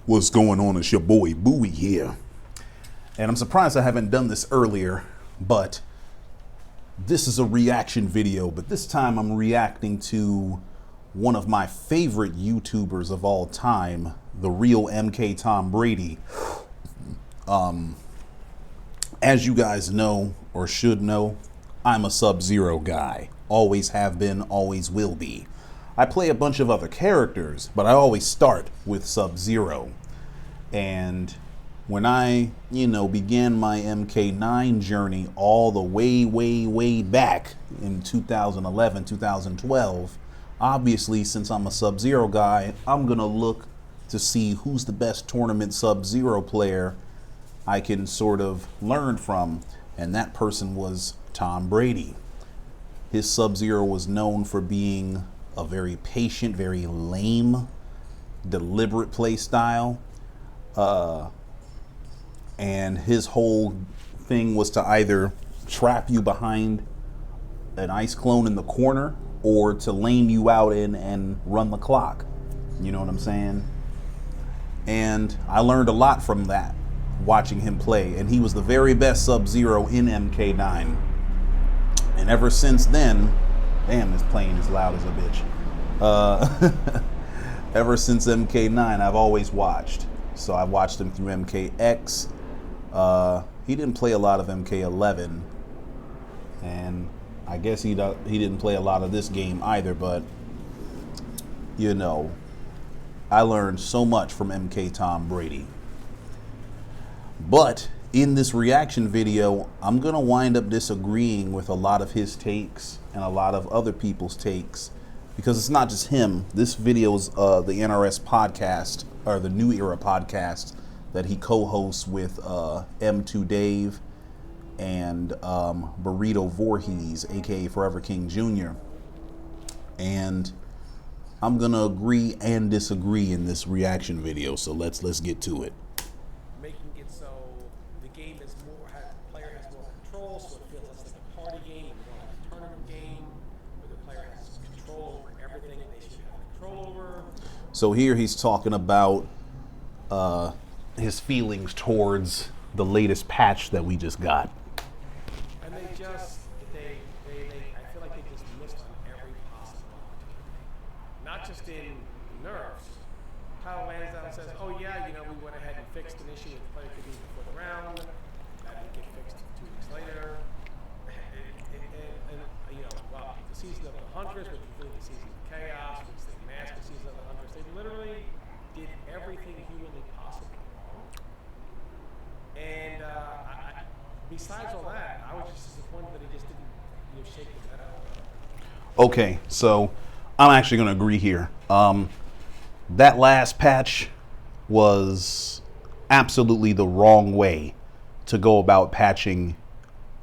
What's going on? It's your boy Bowie here. And I'm surprised I haven't done this earlier, but this is a reaction video. But this time I'm reacting to one of my favorite YouTubers of all time, the real MK Tom Brady. As you guys know, or should know, I'm a Sub-Zero guy. Always have been, always will be. I play a bunch of other characters, but I always start with Sub-Zero. And when I, began my MK9 journey all the way back in 2011, 2012, obviously, since I'm a Sub-Zero guy, I'm going to look to see who's the best tournament Sub-Zero player I can sort of learn from. And that person was Tom Brady. His Sub-Zero was known for being a very patient, very lame, deliberate play style. And his whole thing was to either trap you behind an ice clone in the corner or to lane you out in and run the clock. You know what I'm saying? And I learned a lot from that, watching him play. And he was the very best Sub-Zero in MK9. And ever since then, damn, this plane is loud as a bitch. Ever since MK9, I've always watched. So I watched him through MKX. He didn't play a lot of MK11. And I guess he didn't play a lot of this game either. But, I learned so much from MK Tom Brady. But in this reaction video, I'm going to wind up disagreeing with a lot of his takes and a lot of other people's takes, because it's not just him. This video is the NRS podcast, or the New Era podcast, that he co-hosts with M2 Dave and Burrito Voorhees, aka Forever King Jr. And I'm going to agree and disagree in this reaction video, so let's get to it. So here he's talking about his feelings towards the latest patch that we just got. And I feel like they just missed on every possible opportunity. Not just in nerfs. Kyle lands down and says, oh yeah, we went ahead and fixed an issue with the player could be before the round. That didn't get fixed 2 weeks later. And well, the season of the Hunters, which was really the season of Chaos, which is the master season of the Hunters, they literally did everything humanly possible wrong. And besides all that, I was just disappointed that he just didn't shake his head out. Okay, so I'm actually going to agree here. That last patch was absolutely the wrong way to go about patching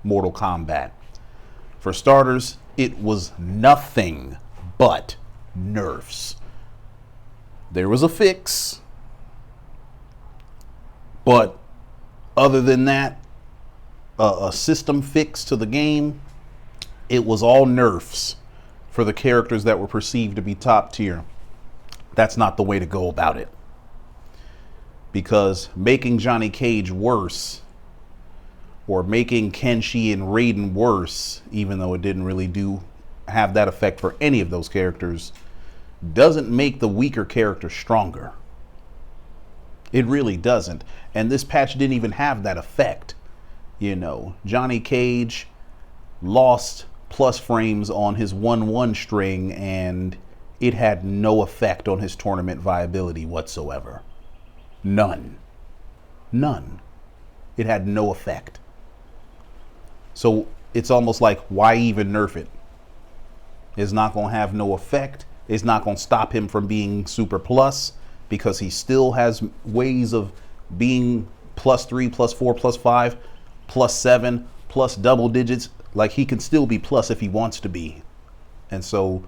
Mortal Kombat. For starters, it was nothing but nerfs. There was a fix, but other than that, a system fix to the game, it was all nerfs for the characters that were perceived to be top tier. That's not the way to go about it, because making Johnny Cage worse, or making Kenshi and Raiden worse, even though it didn't really have that effect for any of those characters, doesn't make the weaker character stronger. It really doesn't. And this patch didn't even have that effect. Johnny Cage lost plus frames on his 1-1 string, and it had no effect on his tournament viability whatsoever. None. It had no effect. So it's almost like, why even nerf it? It's not going to have no effect. It's not going to stop him from being super plus, because he still has ways of being +3, +4, +5, +7, plus double digits. Like, he can still be plus if he wants to be. And so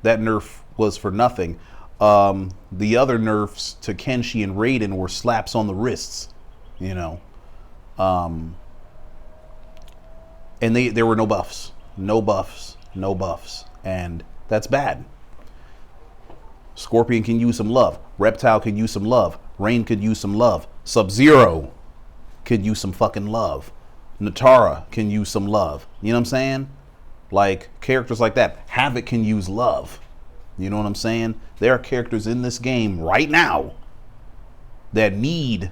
that nerf was for nothing. The other nerfs to Kenshi and Raiden were slaps on the wrists, and there were no buffs, and that's bad. Scorpion can use some love. Reptile could use some love. Rain could use some love. Sub-Zero could use some fucking love. Natara can use some love. You know what I'm saying? Like, characters like that. Havoc can use love. You know what I'm saying? There are characters in this game right now that need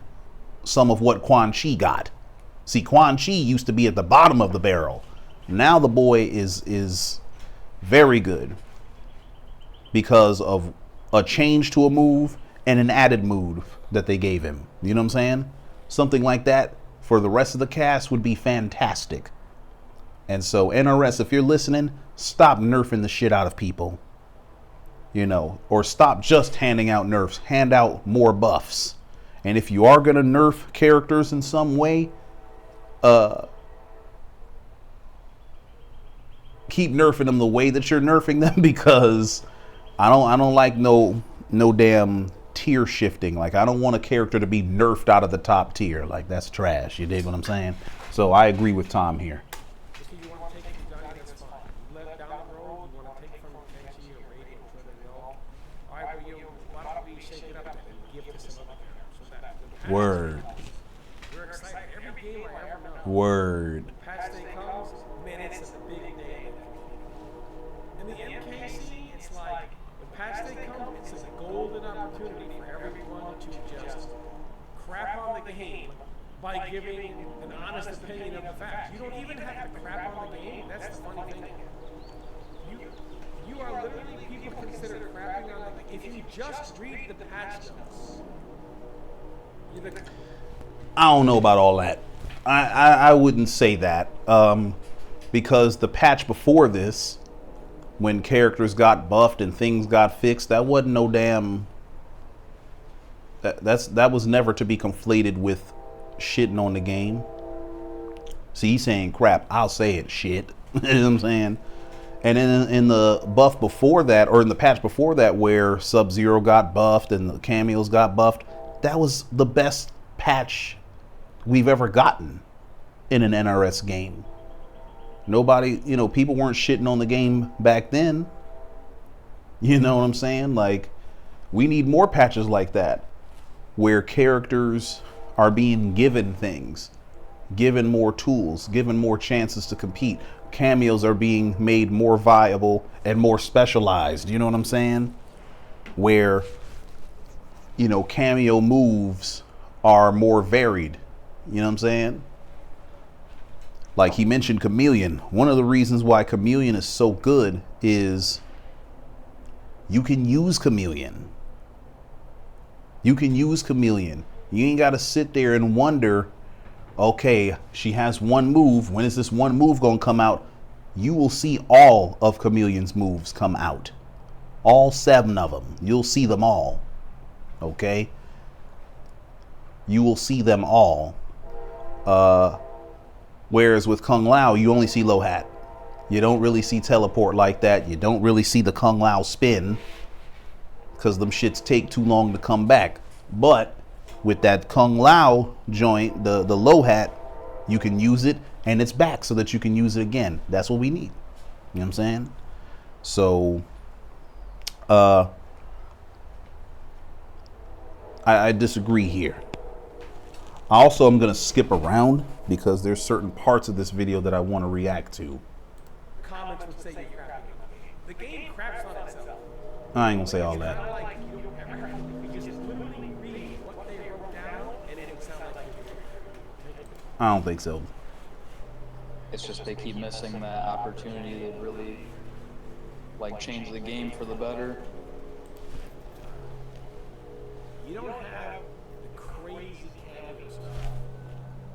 some of what Quan Chi got. See, Quan Chi used to be at the bottom of the barrel. Now the boy is very good because of a change to a move and an added move that they gave him. You know what I'm saying? Something like that for the rest of the cast would be fantastic. And so, NRS, if you're listening, stop nerfing the shit out of people. You know, or stop just handing out nerfs. Hand out more buffs. And if you are going to nerf characters in some way, keep nerfing them the way that you're nerfing them, because I don't like no damn tier shifting. Like, I don't want a character to be nerfed out of the top tier. Like, that's trash. You dig what I'm saying? So I agree with Tom here. If you want to take it from Johnny, that's fine. Let down the road, you want to take it from Kenshi or Brady and let them know. All right, well, why don't we shake it up and give to some other characters? So that Word. we're excited. Every game I ever know. Word. Patch day comes, man, it's a big day. In the MKC, it's like when patch day comes, it's a golden opportunity for everyone to just crap on the game by giving an honest opinion of the facts. You don't even have to crap on the game. That's the funny thing. You are literally, people consider crapping on the game. If you just read the patch notes, you're the... I don't know about all that. I wouldn't say that, because the patch before this, when characters got buffed and things got fixed, that wasn't no damn. That was never to be conflated with shitting on the game. See, he's saying crap. I'll say it, shit. You know what I'm saying? And then in the buff before that, or in the patch before that, where Sub-Zero got buffed and the cameos got buffed, that was the best patch we've ever gotten in an NRS game. Nobody, you know, people weren't shitting on the game back then. You know what I'm saying? Like, we need more patches like that, where characters are being given things, given more tools, given more chances to compete. Cameos are being made more viable and more specialized. You know what I'm saying? Where, you know, cameo moves are more varied. You know what I'm saying? Like, he mentioned Chameleon. One of the reasons why Chameleon is so good is you can use Chameleon. You can use Chameleon. You ain't got to sit there and wonder, okay, she has one move. When is this one move going to come out? You will see all of Chameleon's moves come out. All 7 of them. You'll see them all. Okay? You will see them all. Whereas with Kung Lao, you only see low hat. You don't really see teleport like that. You don't really see the Kung Lao spin, because them shits take too long to come back. But with that Kung Lao joint, the low hat, you can use it and it's back so that you can use it again. That's what we need. You know what I'm saying? So I disagree here. I also am going to skip around because there's certain parts of this video that I want to react to. Comments would say you're crapping on the game. The game craps on itself. I ain't going to say all It's that. not like you don't ever have to, you just literally read what they wrote down and it would sound like you're I don't think so. It's just they keep missing that opportunity to really, like, change the game for the better. You don't have the crazy cameo stuff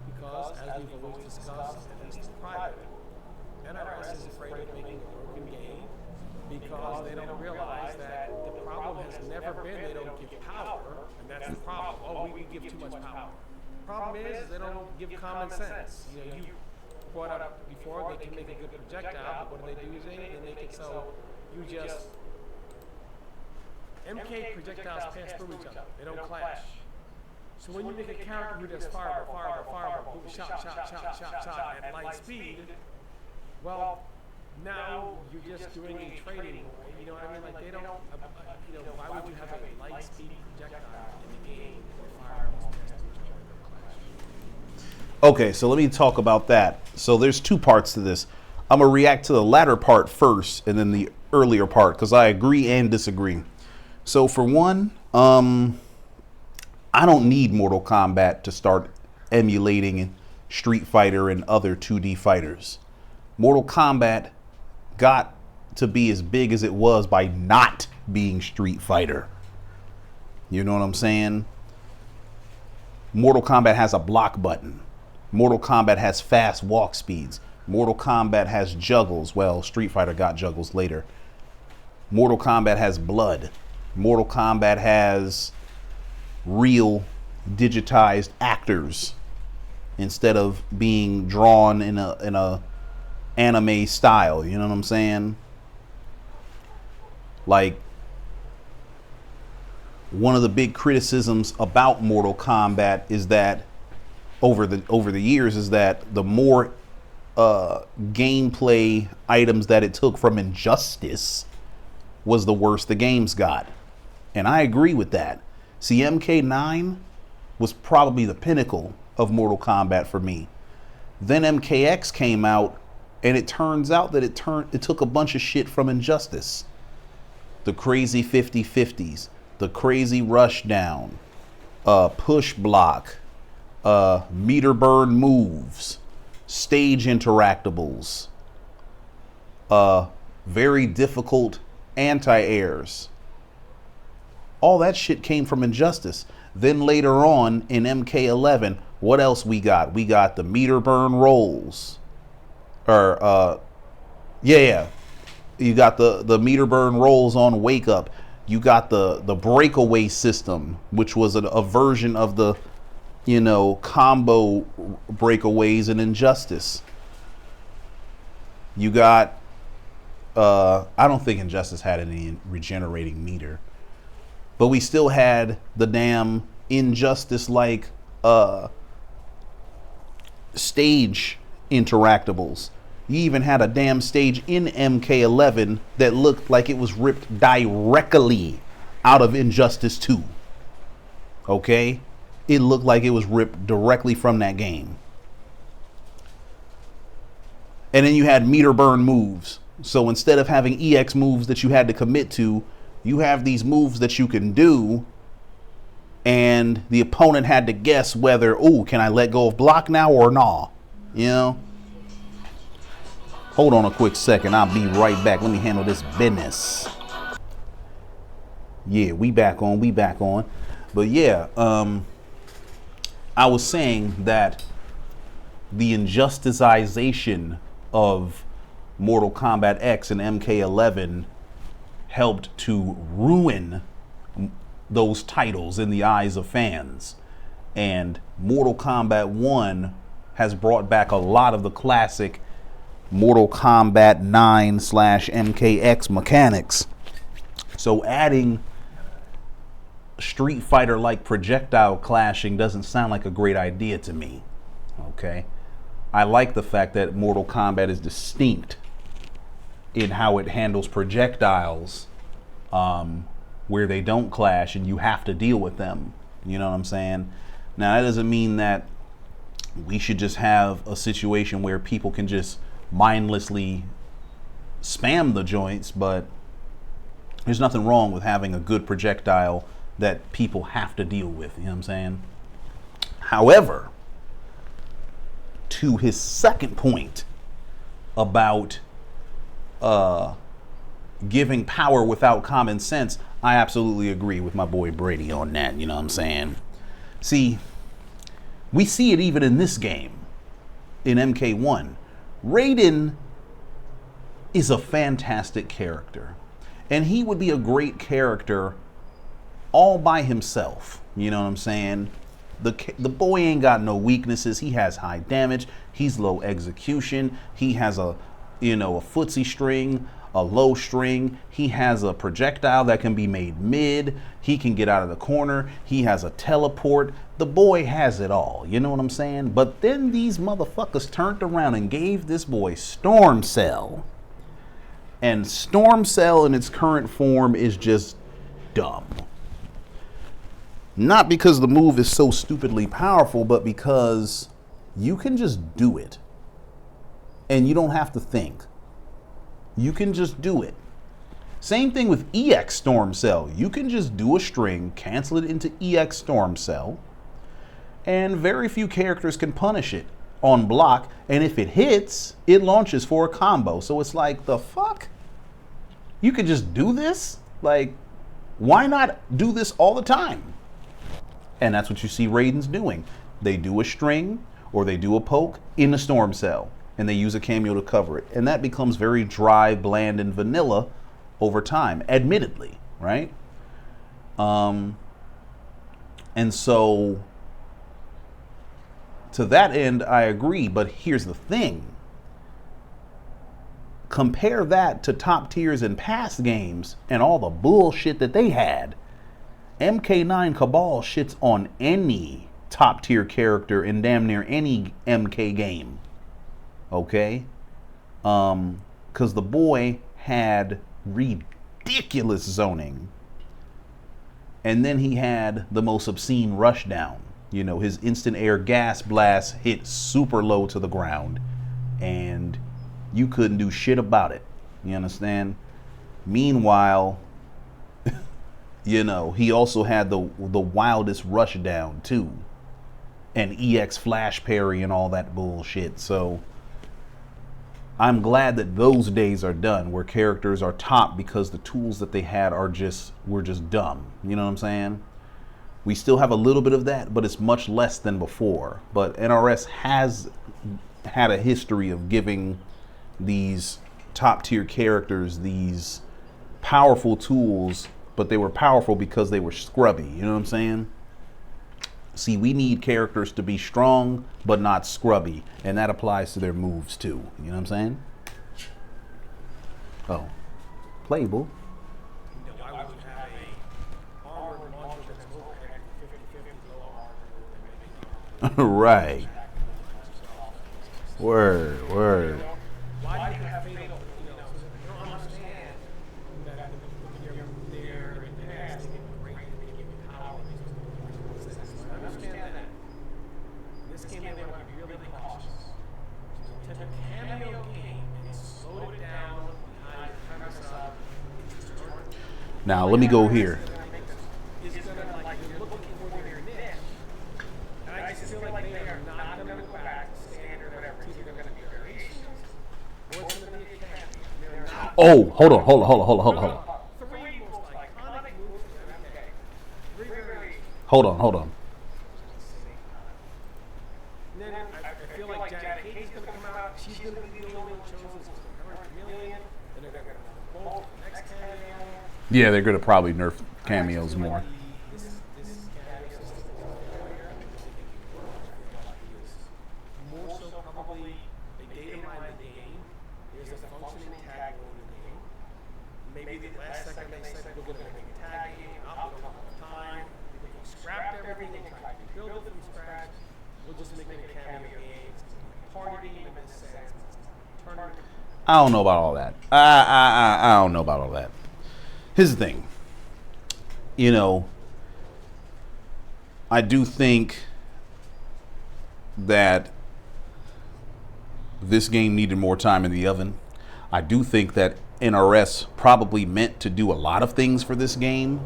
because, as we've always discussed, at least in private, NRS is afraid of making a broken game because they don't realize that the problem has never been they don't give power, and that's the problem. Oh, we give too much power. Problem is they don't give common sense. You know, you brought up before they can make a good projectile, but what do they do? They make it so you just MK projectiles pass through each other. They don't clash. So when you make a character who does fireball, boom, shot at light speed, well, now you're just doing a training. You know what I mean? Like they don't. Why would you have a light speed projectile in the game where fireballs next to each other and don't clash? Okay, so let me talk about that. So there's two parts to this. I'm gonna react to the latter part first, and then the earlier part, because I agree and disagree. So for one, I don't need Mortal Kombat to start emulating Street Fighter and other 2D fighters. Mortal Kombat got to be as big as it was by not being Street Fighter. You know what I'm saying? Mortal Kombat has a block button. Mortal Kombat has fast walk speeds. Mortal Kombat has juggles. Well, Street Fighter got juggles later. Mortal Kombat has blood. Mortal Kombat has real digitized actors instead of being drawn in a anime style. You know what I'm saying? Like, one of the big criticisms about Mortal Kombat is that over the years is that the more gameplay items that it took from Injustice was the worse the games got. And I agree with that. See, MK9 was probably the pinnacle of Mortal Kombat for me. Then MKX came out, and it turns out that it took a bunch of shit from Injustice. The crazy 50-50s, the crazy rushdown, push block, meter burn moves, stage interactables, very difficult anti-airs. All that shit came from Injustice. Then later on in MK11, what else we got? We got the meter burn rolls. You got the meter burn rolls on Wake Up. You got the breakaway system, which was a version of the, combo breakaways in Injustice. You got, I don't think Injustice had any regenerating meter, but we still had the damn Injustice-like stage interactables. You even had a damn stage in MK11 that looked like it was ripped directly out of Injustice 2. Okay? It looked like it was ripped directly from that game. And then you had meter burn moves. So instead of having EX moves that you had to commit to, you have these moves that you can do, and the opponent had to guess whether, can I let go of block now or nah? You know? Hold on a quick second. I'll be right back. Let me handle this business. Yeah, we back on. But yeah, I was saying that the injusticeization of Mortal Kombat X and MK11 helped to ruin those titles in the eyes of fans. And Mortal Kombat 1 has brought back a lot of the classic Mortal Kombat 9/MKX mechanics. So adding Street Fighter like projectile clashing doesn't sound like a great idea to me. Okay, I like the fact that Mortal Kombat is distinct in how it handles projectiles, where they don't clash and you have to deal with them. You know what I'm saying? Now that doesn't mean that we should just have a situation where people can just mindlessly spam the joints, but there's nothing wrong with having a good projectile that people have to deal with. You know what I'm saying? However, to his second point about giving power without common sense, I absolutely agree with my boy Brady on that. You know what I'm saying? See, we see it even in this game, in MK1. Raiden is a fantastic character, and he would be a great character all by himself. You know what I'm saying? The boy ain't got no weaknesses. He has high damage. He's low execution. He has a footsie string, a low string. He has a projectile that can be made mid. He can get out of the corner. He has a teleport. The boy has it all. You know what I'm saying? But then these motherfuckers turned around and gave this boy Storm Cell. And Storm Cell in its current form is just dumb. Not because the move is so stupidly powerful, but because you can just do it. And you don't have to think. You can just do it. Same thing with EX Storm Cell. You can just do a string, cancel it into EX Storm Cell, and very few characters can punish it on block. And if it hits, it launches for a combo. So it's like, the fuck? You could just do this? Like, why not do this all the time? And that's what you see Raiden's doing. They do a string or they do a poke in the Storm Cell, and they use a cameo to cover it. And that becomes very dry, bland, and vanilla over time, admittedly, right? And so to that end, I agree. But here's the thing. Compare that to top tiers in past games and all the bullshit that they had. MK9 Cabal shits on any top tier character in damn near any MK game. Okay? Because the boy had ridiculous zoning. And then he had the most obscene rushdown. You know, his instant air gas blast hit super low to the ground. And you couldn't do shit about it. You understand? Meanwhile, you know, he also had the wildest rush down too, and EX flash parry and all that bullshit. So I'm glad that those days are done, where characters are top because the tools that they had were just dumb. You know what I'm saying? We still have a little bit of that, but it's much less than before. But NRS has had a history of giving these top tier characters these powerful tools, but they were powerful because they were scrubby. You know what I'm saying? See, we need characters to be strong, but not scrubby. And that applies to their moves too. You know what I'm saying? Oh. Playable. Why would you have a armored launcher that's overhead 50-50 low armor? Right. Word. Why do you have fatal? You don't understand that they're in the past, they give great, they give power. I understand that. In this game, they want to be really cautious. So take a cameo game and slow it down behind the premise of. Now, let me go here. Is gonna, like, you're looking for their niche. And I just feel like they are not going to go back to standard whatever. It's either going to be variations or it's going to be a cameo. They're not. Oh, hold on. Three most iconic moves in MK. Three variations. Hold on. And then I feel like Janet Katie's going to come out. She's going to be the only one chosen. So her and Chameleon. And they're going to both the next cameo. Yeah, they're going to probably nerf cameos more. This cameo system is failure. More so probably they data mine the game. There's a functioning tag in the game. Maybe the last second they said we're going to make a tag game. Not with enough time. We scrapped everything and tried to build it from scratch. We'll just make it a cameo game. Party game in this sense. Tournament. I don't know about all that. I don't know about all that. Here's the thing. You know, I do think that this game needed more time in the oven. I do think that NRS probably meant to do a lot of things for this game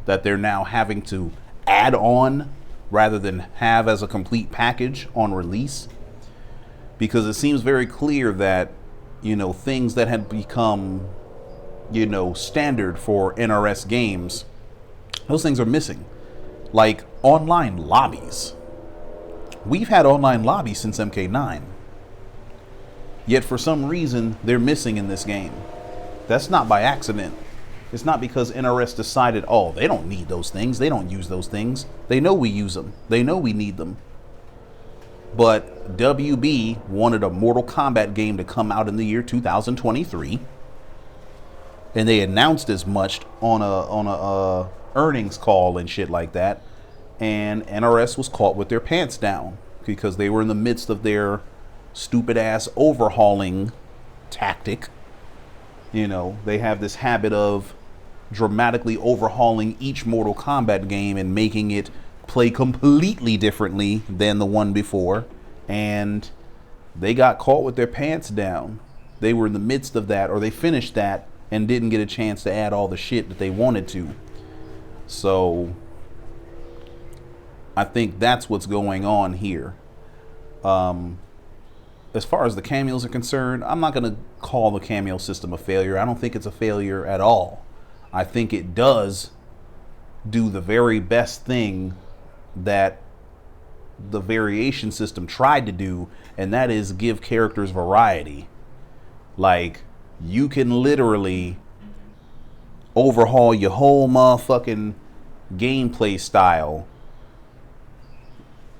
that they're now having to add on rather than have as a complete package on release. Because it seems very clear that, you know, things that had become, you know, standard for NRS games, those things are missing. Like online lobbies. We've had online lobbies since MK9. Yet for some reason, they're missing in this game. That's not by accident. It's not because NRS decided, oh, they don't need those things. They don't use those things. They know we use them. They know we need them. But WB wanted a Mortal Kombat game to come out in the year 2023. And they announced as much on a earnings call and shit like that. And NRS was caught with their pants down because they were in the midst of their stupid ass overhauling tactic. You know, they have this habit of dramatically overhauling each Mortal Kombat game and making it play completely differently than the one before. And they got caught with their pants down. They were in the midst of that, or they finished that and didn't get a chance to add all the shit that they wanted to. So I think that's what's going on here. As far as the cameos are concerned, I'm not going to call the cameo system a failure. I don't think it's a failure at all. I think it does do the very best thing that the variation system tried to do, and that is give characters variety. Like, you can literally overhaul your whole motherfucking gameplay style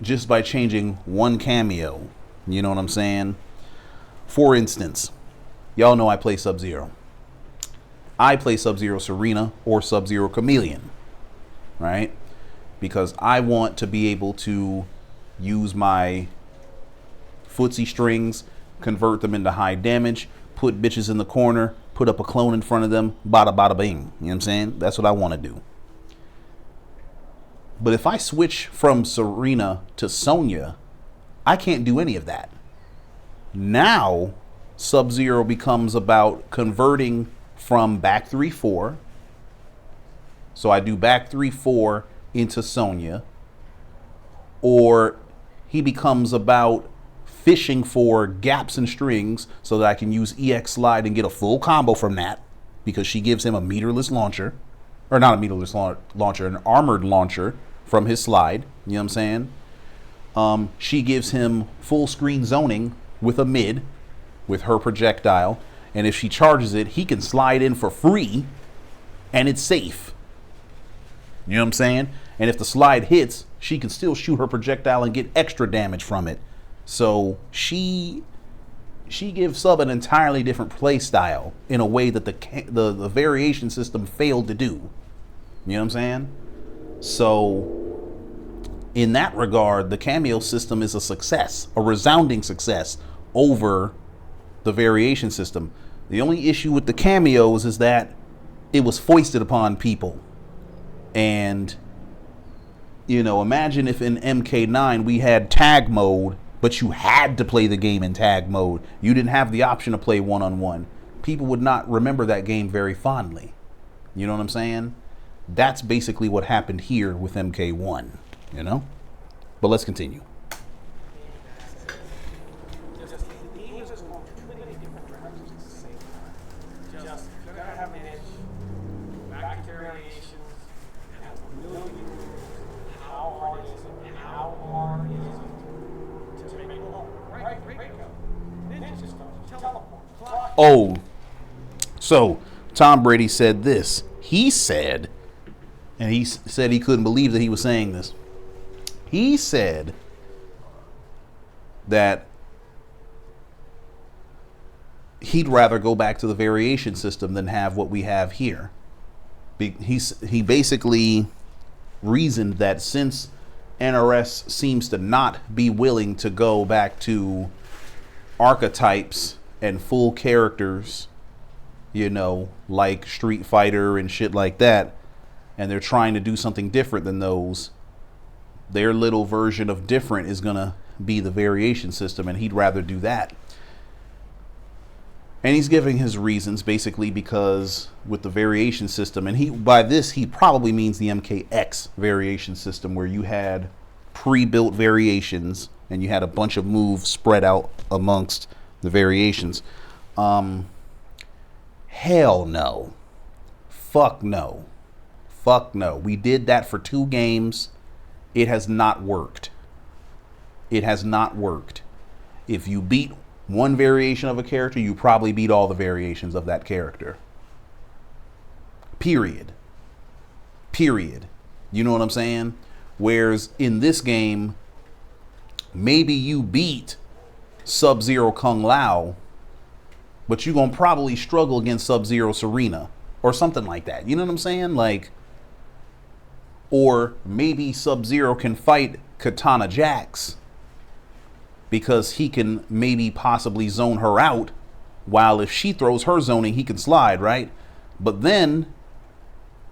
just by changing one cameo. You know what I'm saying? For instance, y'all know I play Sub-Zero. I play Sub-Zero Serena or Sub-Zero Chameleon, right? Because I want to be able to use my footsie strings, convert them into high damage, put bitches in the corner, put up a clone in front of them, bada bada bing. You know what I'm saying? That's what I want to do. But if I switch from Serena to Sonya, I can't do any of that. Now, Sub-Zero becomes about converting from back 3-4. So I do back 3-4 into Sonya. Or he becomes about fishing for gaps and strings so that I can use EX Slide and get a full combo from that, because she gives him a meterless launcher. Or not a meterless launcher, an armored launcher from his slide. You know what I'm saying? She gives him full screen zoning with a mid with her projectile, and if she charges it, he can slide in for free and it's safe. You know what I'm saying? And if the slide hits, she can still shoot her projectile and get extra damage from it. So she gives Sub an entirely different play style in a way that the variation system failed to do. You know what I'm saying? So in that regard, the cameo system is a success, a resounding success over the variation system. The only issue with the cameos is that it was foisted upon people. And, you know, imagine if in MK9 we had tag mode, but you had to play the game in tag mode. You didn't have the option to play one-on-one. People would not remember that game very fondly. You know what I'm saying? That's basically what happened here with MK1. You know? But let's continue. Just the game is going too many different directions at the same time. Just you're gonna have an issue. Back to variations. And really how hard is it? And how hard is it to make right go? Ninja just teleport. Clock. Oh, so Tom Brady said this. He said, and he said he couldn't believe that he was saying this. He said that he'd rather go back to the variation system than have what we have here. He basically reasoned that since NRS seems to not be willing to go back to archetypes and full characters, you know, like Street Fighter and shit like that, and they're trying to do something different than those, their little version of different is going to be the variation system, and he'd rather do that. And he's giving his reasons basically because with the variation system, and by this he probably means the MKX variation system, where you had pre-built variations and you had a bunch of moves spread out amongst the variations. Hell no. Fuck no. Fuck no. We did that for 2 games. It has not worked. It has not worked. If you beat one variation of a character, you probably beat all the variations of that character. Period. Period. You know what I'm saying? Whereas in this game, maybe you beat Sub-Zero Kung Lao, but you're going to probably struggle against Sub-Zero Serena or something like that. You know what I'm saying? Like, or maybe Sub-Zero can fight Katana Jax because he can maybe possibly zone her out While if she throws her zoning, he can slide, right? But then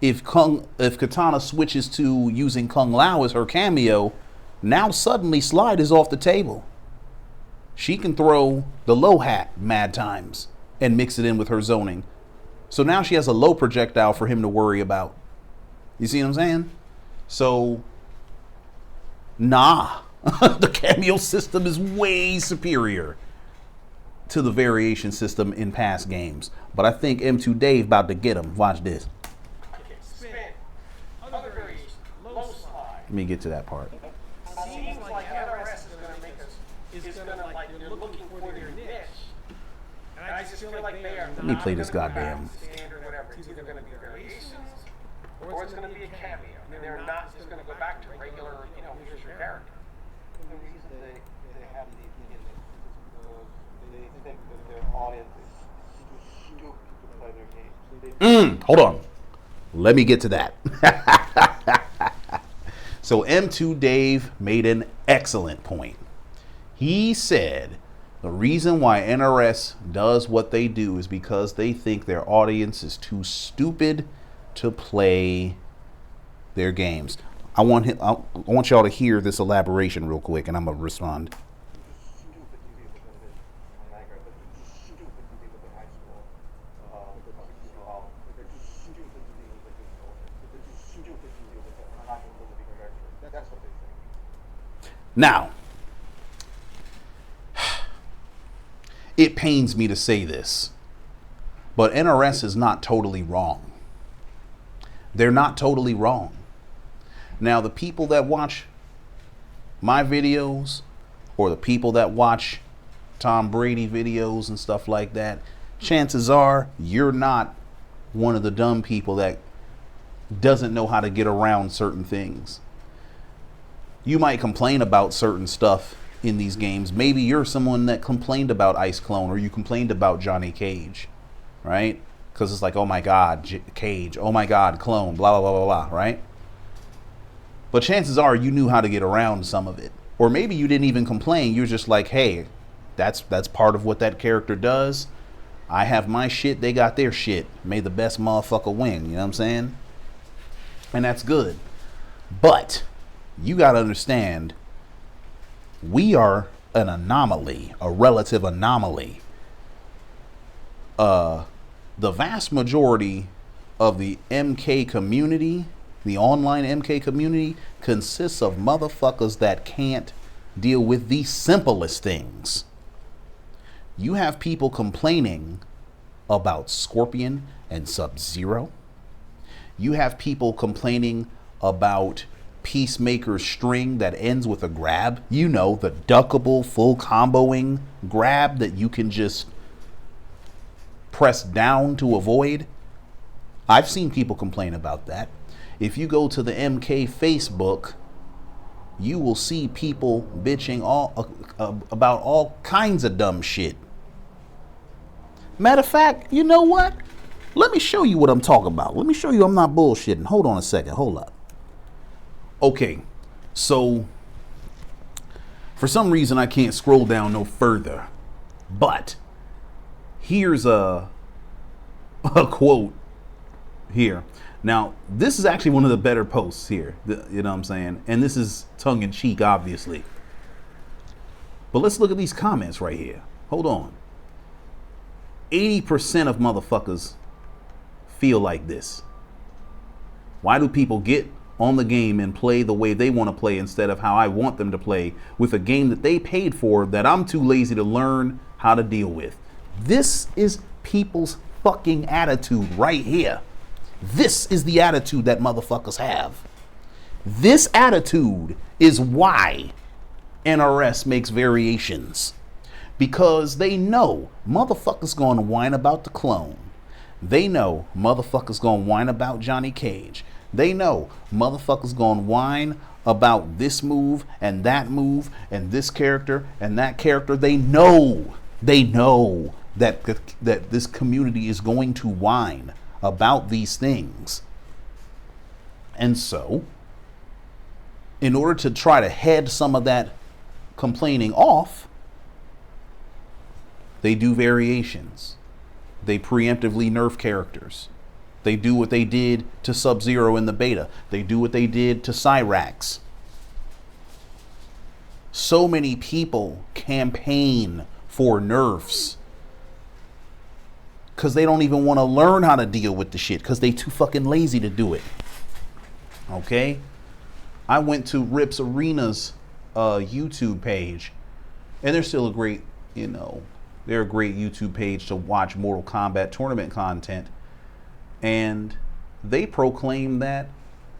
if Katana switches to using Kung Lao as her cameo, now suddenly slide is off the table. She can throw the low hat mad times and mix it in with her zoning. So now she has a low projectile for him to worry about. You see what I'm saying? So, nah. The cameo system is way superior to the variation system in past games. But I think M2 Dave about to get him. Watch this. Spin. Other variation. Low slide. Let me get to that part. Seems like NRS is going to make us, is going to like, they're looking for their niche. And I just feel like they are Let me play this goddamn. standard whatever. It's either going to be variations or it's going to be a cameo. They're not just going to go back to regular, you know, here's your character. The reason they have these beginnings is because they think that their audience is too stupid to play their games. Hold on. Let me get to that. So M2 Dave made an excellent point. He said the reason why NRS does what they do is because they think their audience is too stupid to play their games. I want y'all to hear this elaboration real quick, and I'm gonna respond. Now, it pains me to say this, but NRS is not totally wrong. They're not totally wrong. Now, the people that watch my videos or the people that watch Tom Brady videos and stuff like that, chances are you're not one of the dumb people that doesn't know how to get around certain things. You might complain about certain stuff in these games. Maybe you're someone that complained about Ice Clone, or you complained about Johnny Cage, right? Because it's like, oh my God, Cage, oh my God, Clone, blah, blah, blah, blah, blah, right? But chances are you knew how to get around some of it. Or maybe you didn't even complain. You're just like, hey, that's part of what that character does. I have my shit, they got their shit. May the best motherfucker win, you know what I'm saying? And that's good. But you got to understand, we are an anomaly, a relative anomaly. The vast majority of the MK community, the online MK community, consists of motherfuckers that can't deal with the simplest things. You have people complaining about Scorpion and Sub-Zero. You have people complaining about Peacemaker's string that ends with a grab. You know, the duckable, full comboing grab that you can just press down to avoid. I've seen people complain about that. If you go to the MK Facebook, you will see people bitching about all kinds of dumb shit. Matter of fact, you know what? Let me show you what I'm talking about. Let me show you I'm not bullshitting. Hold on a second. Hold up. Okay, so for some reason I can't scroll down no further, but here's a quote here. Now, this is actually one of the better posts here, you know what I'm saying? And this is tongue in cheek, obviously. But let's look at these comments right here. Hold on. 80% of motherfuckers feel like this. Why do people get on the game and play the way they want to play instead of how I want them to play with a game that they paid for that I'm too lazy to learn how to deal with? This is people's fucking attitude right here. This is the attitude that motherfuckers have. This attitude is why NRS makes variations. Because they know motherfuckers going to whine about the clone. They know motherfuckers going to whine about Johnny Cage. They know motherfuckers going to whine about this move and this character and that character. They know that this community is going to whine about these things. And so, in order to try to head some of that complaining off, They do variations. They preemptively nerf characters. They do what they did to Sub-Zero in the beta. They do what they did to Cyrax. So many people campaign for nerfs because they don't even want to learn how to deal with the shit because they too fucking lazy to do it. Okay? I went to Rip's Arena's YouTube page, and they're still a great, they're a great YouTube page to watch Mortal Kombat tournament content. And they proclaim that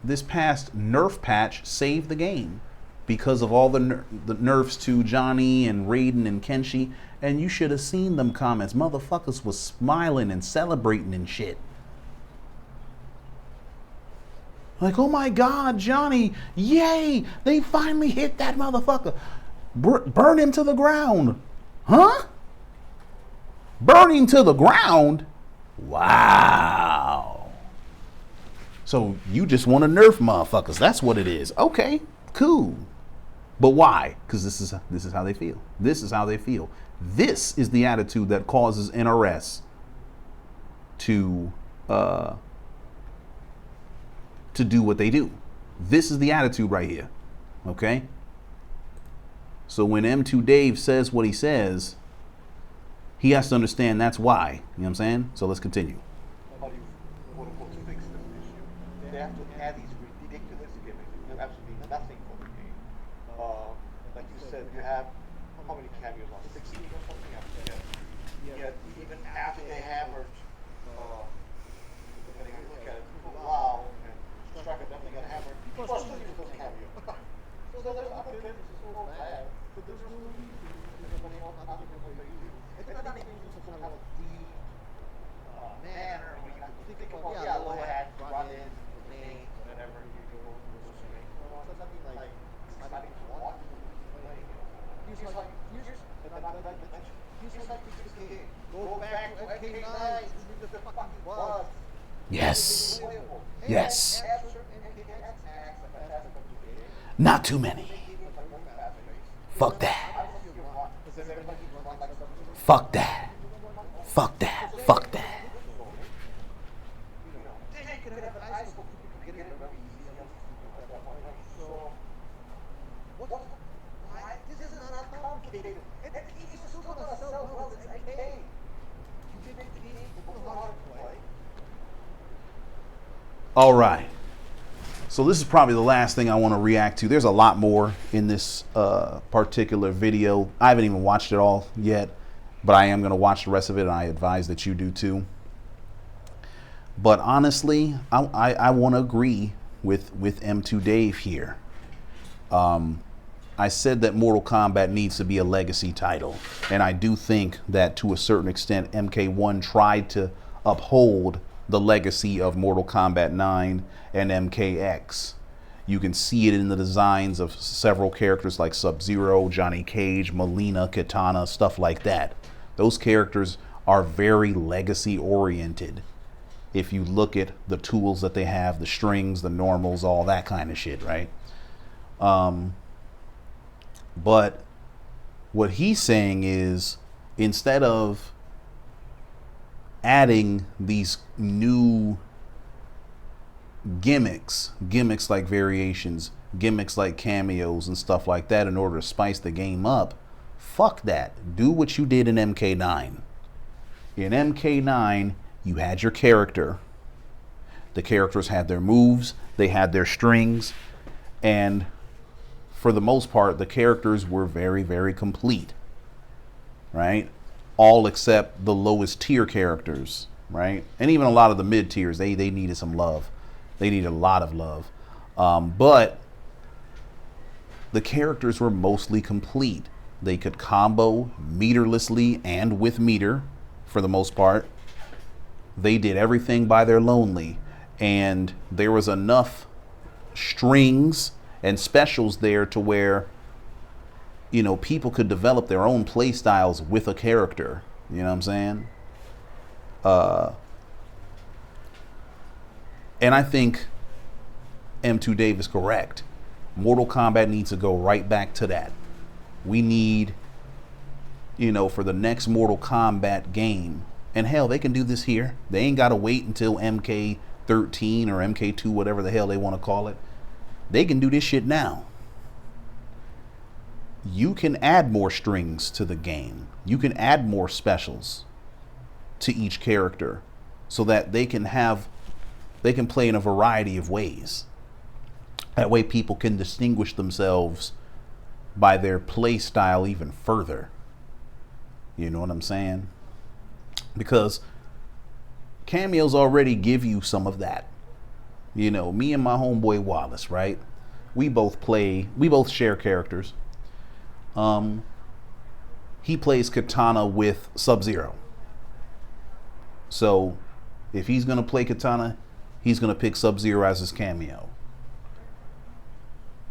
this past nerf patch saved the game because of all the nerfs to Johnny and Raiden and Kenshi. And you should have seen them comments. Motherfuckers was smiling and celebrating and shit. Like, oh my God, Johnny, yay, they finally hit that motherfucker. Burn him to the ground. Huh? Burn him to the ground? Wow. So you just want to nerf motherfuckers. That's what it is. Okay, cool. But why? Because this is how they feel. This is how they feel. This is the attitude that causes NRS to do what they do. This is the attitude right here. Okay? So when M2 Dave says what he says, he has to understand that's why. You know what I'm saying? So let's continue. How do you, quote unquote, fix this issue? They have to add these ridiculous gimmicks that have absolutely nothing for the game. Like you said, you have how many cameos on? 16 or something? I forget. Yet even after they hammered, depending on how you look at it, Wow and Striker definitely got hammered. People are still using those cameos. So there's other kids who are so bad, but there's no reason depending on how they're using. It's not even just some kind of deep manner where you have to think about, yeah, low hat, run in, name, whatever, you go to the string. So nothing like exciting to watch. Here's like, this game. Go back to MK9, this is the fucking buzz. Yes. Yes. Not too many. Fuck that. Fuck that. Fuck that. Fuck that. This is not complicated. It's still gonna sell well as MK. You make the game people know how to play. All right. So this is probably the last thing I want to react to. There's a lot more in this particular video. I haven't even watched it all yet, but I am going to watch the rest of it, and I advise that you do too. But honestly, I want to agree with M2 Dave here. I said that Mortal Kombat needs to be a legacy title, and I do think that to a certain extent MK1 tried to uphold the legacy of Mortal Kombat 9 and MKX. You can see it in the designs of several characters like Sub-Zero, Johnny Cage, Melina, Kitana, stuff like that. Those characters are very legacy oriented. If you look at the tools that they have, the strings, the normals, all that kind of shit, right? But what he's saying is, instead of adding these new gimmicks like variations, gimmicks like cameos and stuff like that in order to spice the game up, fuck that. Do what you did in MK9. In MK9, you had your character. The characters had their moves, they had their strings, and for the most part, the characters were very, very complete, right? All except the lowest tier characters, right? And even a lot of the mid tiers, they needed some love. They needed a lot of love. But the characters were mostly complete. They could combo meterlessly and with meter for the most part. They did everything by their lonely. And there was enough strings and specials there to where, people could develop their own play styles with a character. You know what I'm saying? And I think M2 Dave is correct. Mortal Kombat needs to go right back to that. We need for the next Mortal Kombat game. And hell, they can do this here. They ain't got to wait until MK13 or MK2, whatever the hell they want to call it. They can do this shit now. You can add more strings to the game. You can add more specials to each character so that they can play in a variety of ways. That way people can distinguish themselves by their play style even further. You know what I'm saying? Because cameos already give you some of that. Me and my homeboy Wallace, right? We both share characters. He plays Katana with Sub-Zero. So if he's going to play Katana, he's going to pick Sub-Zero as his cameo.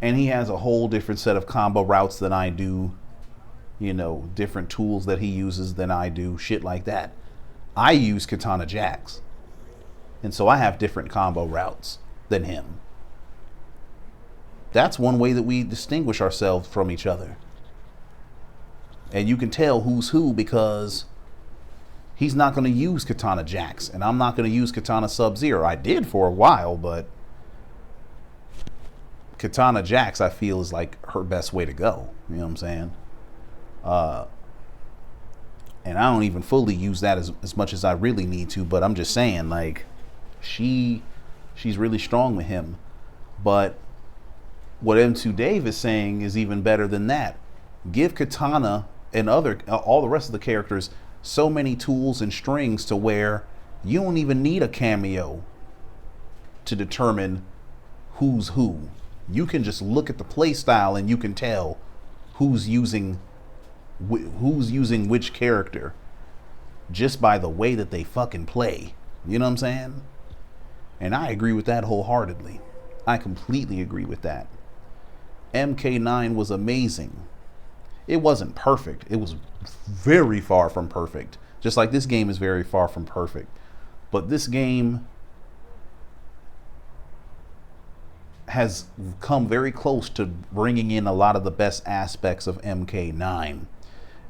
And he has a whole different set of combo routes than I do. Different tools that he uses than I do. Shit like that. I use Katana Jacks. And so I have different combo routes than him. That's one way that we distinguish ourselves from each other. And you can tell who's who because he's not going to use Katana Jacks. And I'm not going to use Katana Sub-Zero. I did for a while, but Katana Jacks, I feel, is like her best way to go. You know what I'm saying? And I don't even fully use that as much as I really need to, but I'm just saying, like, she's really strong with him. But what M2 Dave is saying is even better than that. Give Katana and all the rest of the characters so many tools and strings to where you don't even need a cameo to determine who's who. You can just look at the play style and you can tell who's using which character just by the way that they fucking play. You know what I'm saying? And I agree with that wholeheartedly. I completely agree with that. MK9 was amazing. It wasn't perfect. It was very far from perfect. Just like this game is very far from perfect. But this game has come very close to bringing in a lot of the best aspects of MK9.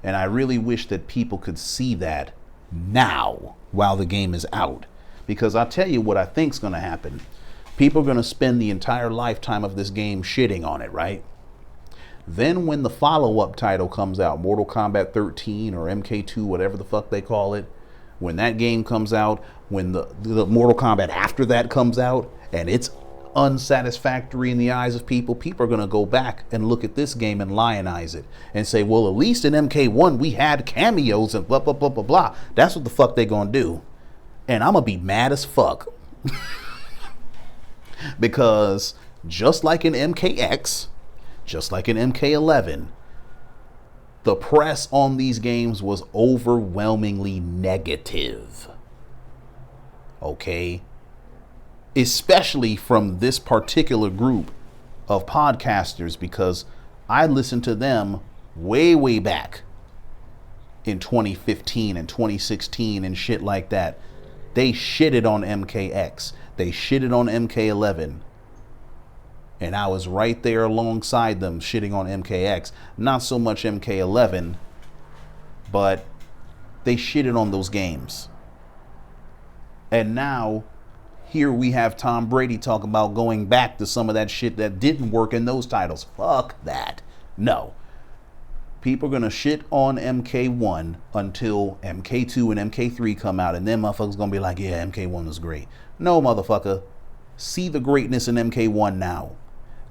And I really wish that people could see that now while the game is out. Because I'll tell you what I think's going to happen. People are going to spend the entire lifetime of this game shitting on it, right? Then when the follow-up title comes out, Mortal Kombat 13 or MK2, whatever the fuck they call it, when that game comes out, when the Mortal Kombat after that comes out, and it's unsatisfactory in the eyes of people are going to go back and look at this game and lionize it and say, well, at least in MK1 we had cameos and blah, blah, blah, blah, blah. That's what the fuck they going to do. And I'm going to be mad as fuck. Because just like in MKX, just like in MK11, the press on these games was overwhelmingly negative. Okay? Especially from this particular group of podcasters, because I listened to them way, way back in 2015 and 2016 and shit like that. They shitted on MKX. They shitted on MK11. And I was right there alongside them shitting on MKX. Not so much MK11, but they shitted on those games. And now, here we have Tom Brady talking about going back to some of that shit that didn't work in those titles. Fuck that. No. People are going to shit on MK1 until MK2 and MK3 come out, and then motherfuckers going to be like, yeah, MK1 was great. No, motherfucker. See the greatness in MK1 now.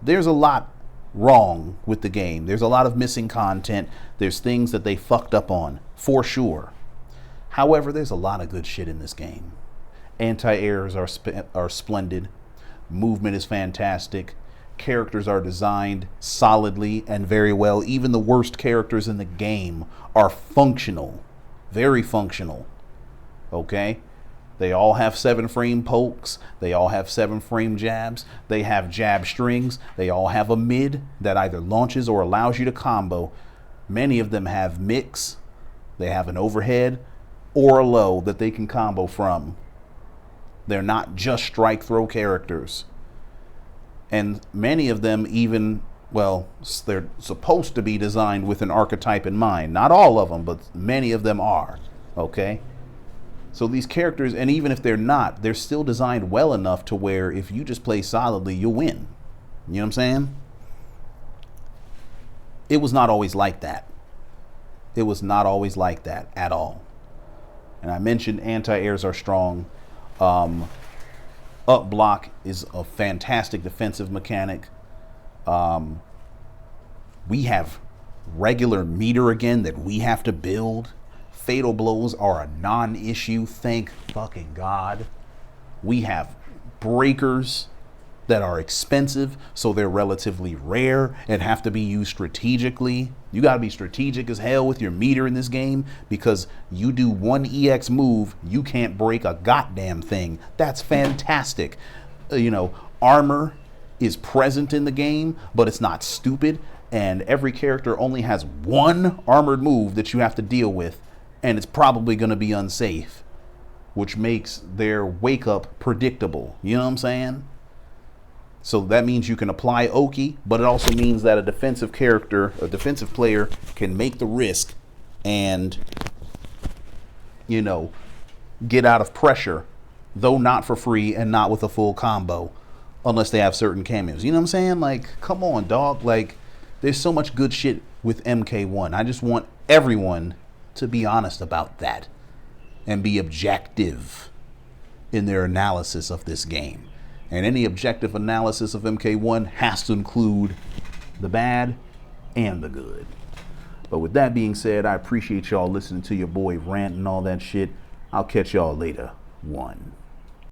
There's a lot wrong with the game. There's a lot of missing content. There's things that they fucked up on, for sure. However, there's a lot of good shit in this game. Anti-airs are splendid. Movement is fantastic. Characters are designed solidly and very well. Even the worst characters in the game are functional. Very functional. Okay? They all have 7-frame pokes. They all have 7-frame jabs. They have jab strings. They all have a mid that either launches or allows you to combo. Many of them have mix. They have an overhead or a low that they can combo from. They're not just strike throw characters. And many of them even well, they're supposed to be designed with an archetype in mind. Not all of them, but many of them are. Okay? So these characters, and even if they're not, they're still designed well enough to where if you just play solidly, you'll win. You know what I'm saying? It was not always like that. It was not always like that at all. And I mentioned anti-airs are strong. Up block is a fantastic defensive mechanic. We have regular meter again that we have to build. Fatal blows are a non-issue, thank fucking God. We have breakers that are expensive, so they're relatively rare and have to be used strategically. You gotta be strategic as hell with your meter in this game, because you do one EX move, you can't break a goddamn thing. That's fantastic. Armor is present in the game, but it's not stupid, and every character only has one armored move that you have to deal with, and it's probably going to be unsafe, which makes their wake up predictable. You know what I'm saying? So that means you can apply Oki, but it also means that a defensive player can make the risk and, get out of pressure, though not for free and not with a full combo, unless they have certain cameos. You know what I'm saying? Like, come on, dog. Like, there's so much good shit with MK1. I just want everyone to be honest about that and be objective in their analysis of this game. And any objective analysis of MK1 has to include the bad and the good. But with that being said, I appreciate y'all listening to your boy rant and all that shit. I'll catch y'all later. One.